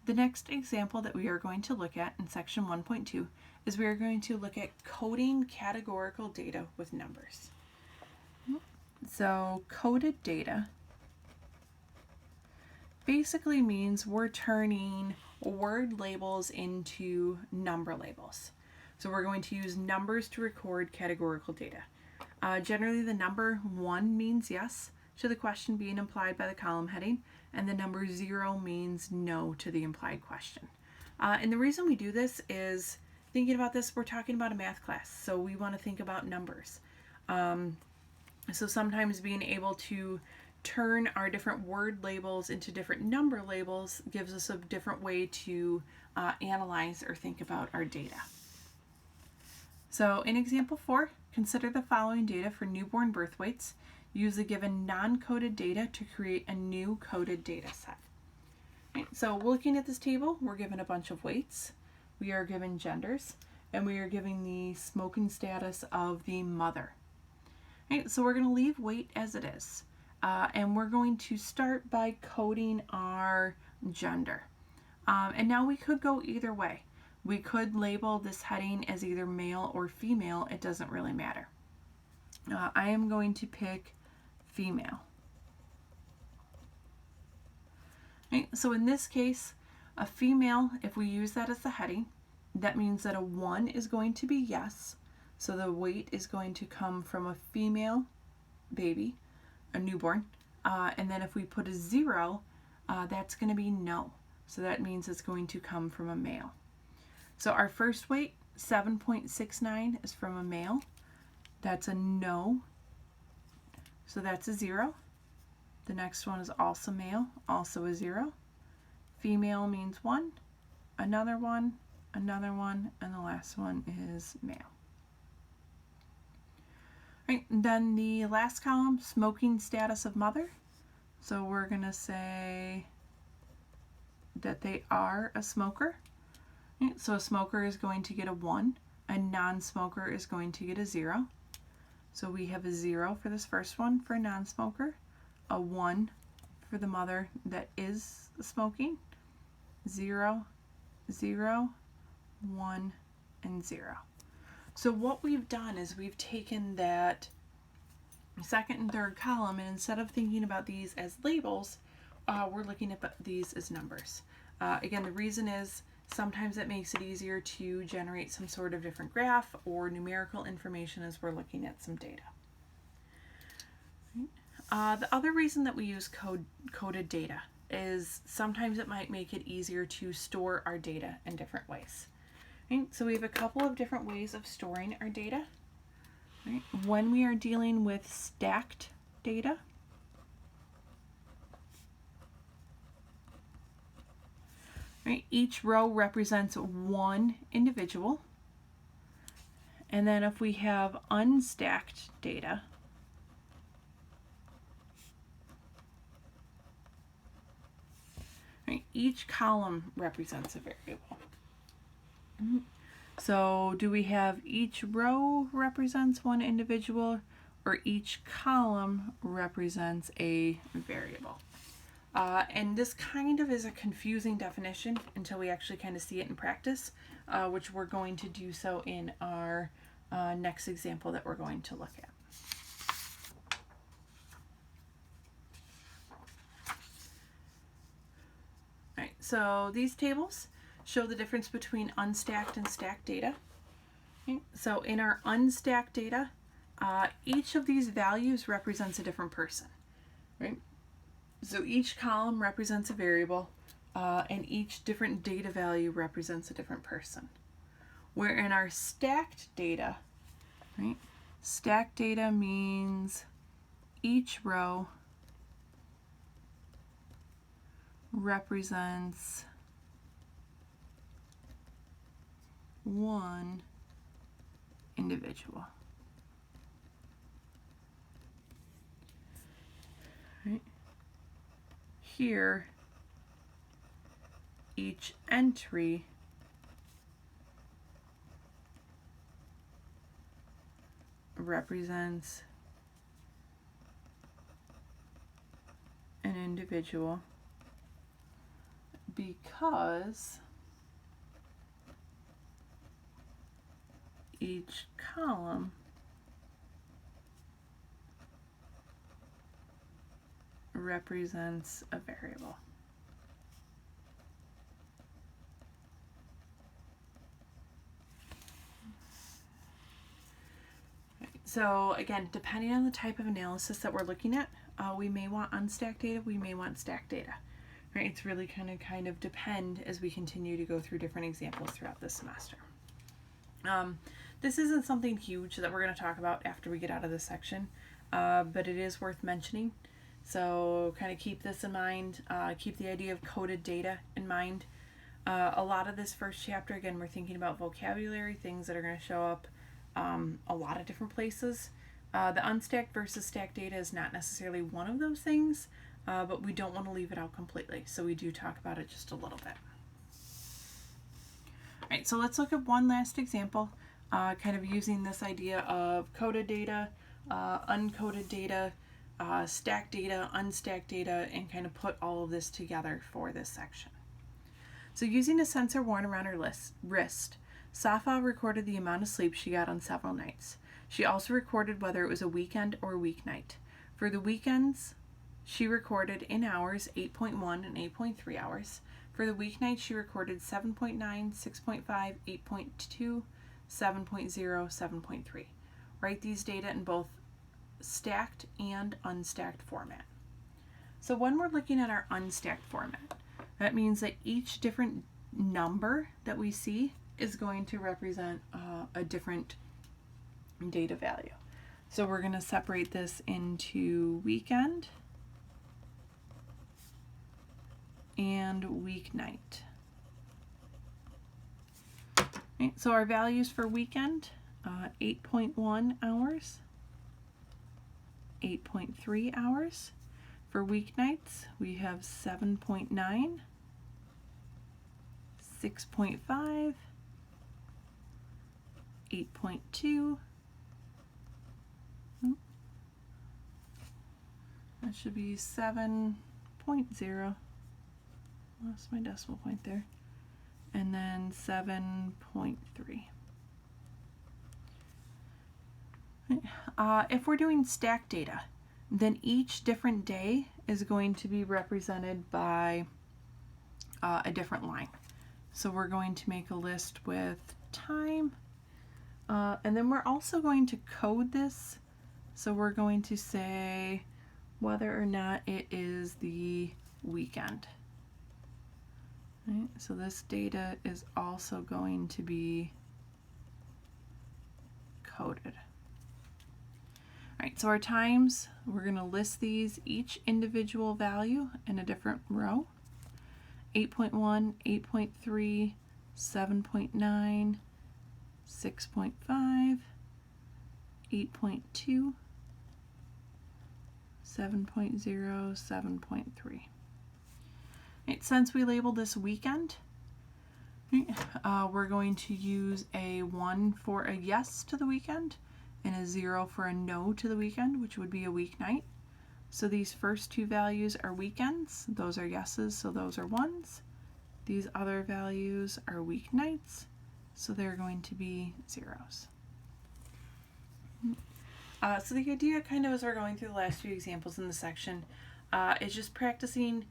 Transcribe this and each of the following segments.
The next example that we are going to look at in section 1.2 is we are going to look at coding categorical data with numbers. So coded data basically means we're turning word labels into number labels. So we're going to use numbers to record categorical data. Generally, the number 1 means yes to the question being implied by the column heading, and the number 0 means no to the implied question. And the reason we do this is, thinking about this, we're talking about a math class, so we want to think about numbers. So sometimes being able to turn our different word labels into different number labels gives us a different way to analyze or think about our data. So in example 4, consider the following data for newborn birth weights. Use the given non-coded data to create a new coded data set. Right, so looking at this table, we're given a bunch of weights, we are given genders, and we are given the smoking status of the mother. Right, so we're going to leave weight as it is. And we're going to start by coding our gender. And now we could go either way. We could label this heading as either male or female. It doesn't really matter. I am going to pick female. Right, so in this case, a female, if we use that as the heading, that means that a 1 is going to be yes. So the weight is going to come from a female baby, a newborn. And then if we put a 0, that's going to be no. So that means it's going to come from a male. So our first weight, 7.69, is from a male. That's a no. So that's a 0. The next one is also male, also a 0. Female means 1, another 1, another 1, and the last one is male. Right, then the last column, smoking status of mother. So we're going to say that they are a smoker. Right, so a smoker is going to get a 1, a non-smoker is going to get a 0. So we have a 0 for this first one for a non-smoker, a 1 for the mother that is smoking, 0, 0, 1, and 0. So what we've done is we've taken that second and third column, and instead of thinking about these as labels, we're looking at these as numbers. Again, the reason is sometimes it makes it easier to generate some sort of different graph or numerical information as we're looking at some data. The other reason that we use coded data is sometimes it might make it easier to store our data in different ways. Right? So we have a couple of different ways of storing our data. Right? When we are dealing with stacked data, right, each row represents one individual. And then if we have unstacked data, right, each column represents a variable. So do we have each row represents one individual, or each column represents a variable? And this kind of is a confusing definition until we actually kind of see it in practice, which we're going to do so in our next example that we're going to look at. All right, so these tables show the difference between unstacked and stacked data. Okay, so in our unstacked data, each of these values represents a different person, right? So each column represents a variable, and each different data value represents a different person. Where in our stacked data, right, stacked data means each row represents one individual. Right? Here, each entry represents an individual because each column represents a variable. So again, depending on the type of analysis that we're looking at, we may want unstacked data, we may want stacked data. Right? It's really kind of depend as we continue to go through different examples throughout this semester. This isn't something huge that we're going to talk about after we get out of this section, but it is worth mentioning. So kind of keep this in mind, keep the idea of coded data in mind. A lot of this first chapter, again, we're thinking about vocabulary, things that are going to show up a lot of different places. The unstacked versus stacked data is not necessarily one of those things, but we don't want to leave it out completely, so we do talk about it just a little bit. All right, so let's look at one last example, kind of using this idea of coded data, uncoded data, stacked data, unstacked data, and kind of put all of this together for this section. So using a sensor worn around her wrist, Safa recorded the amount of sleep she got on several nights. She also recorded whether it was a weekend or a weeknight. For the weekends, she recorded in hours 8.1 and 8.3 hours. For the weeknight, she recorded 7.9, 6.5, 8.2, 7.0, 7.3. Write these data in both stacked and unstacked format. So when we're looking at our unstacked format, that means that each different number that we see is going to represent a different data value. So we're going to separate this into weekend and weeknight. Right, so our values for weekend, 8.1 hours, 8.3 hours. For weeknights, we have 7.9, 6.5, 8.2. That should be 7.0. Lost my decimal point there. And then 7.3. If we're doing stacked data, then each different day is going to be represented by a different line. So we're going to make a list with time, and then we're also going to code this. So we're going to say whether or not it is the weekend. Right? So this data is also going to be coded. All right, so our times, we're going to list these, each individual value in a different row. 8.1, 8.3, 7.9, 6.5, 8.2, 7.0, 7.3. Right, since we labeled this weekend, we're going to use a 1 for a yes to the weekend and a 0 for a no to the weekend, which would be a weeknight. So these first two values are weekends. Those are yeses, so those are 1s. These other values are weeknights, so they're going to be 0s. So the idea kind of as we're going through the last few examples in the section is just practicing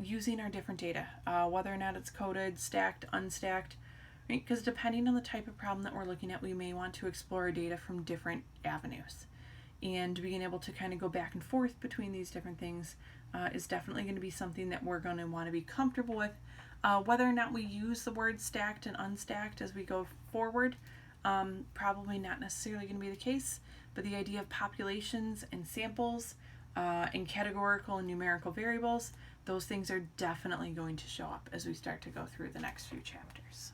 using our different data, whether or not it's coded, stacked, unstacked, right? Because depending on the type of problem that we're looking at, we may want to explore data from different avenues. And being able to kind of go back and forth between these different things is definitely going to be something that we're going to want to be comfortable with. Whether or not we use the word stacked and unstacked as we go forward, probably not necessarily going to be the case, but the idea of populations and samples and categorical and numerical variables, those things are definitely going to show up as we start to go through the next few chapters.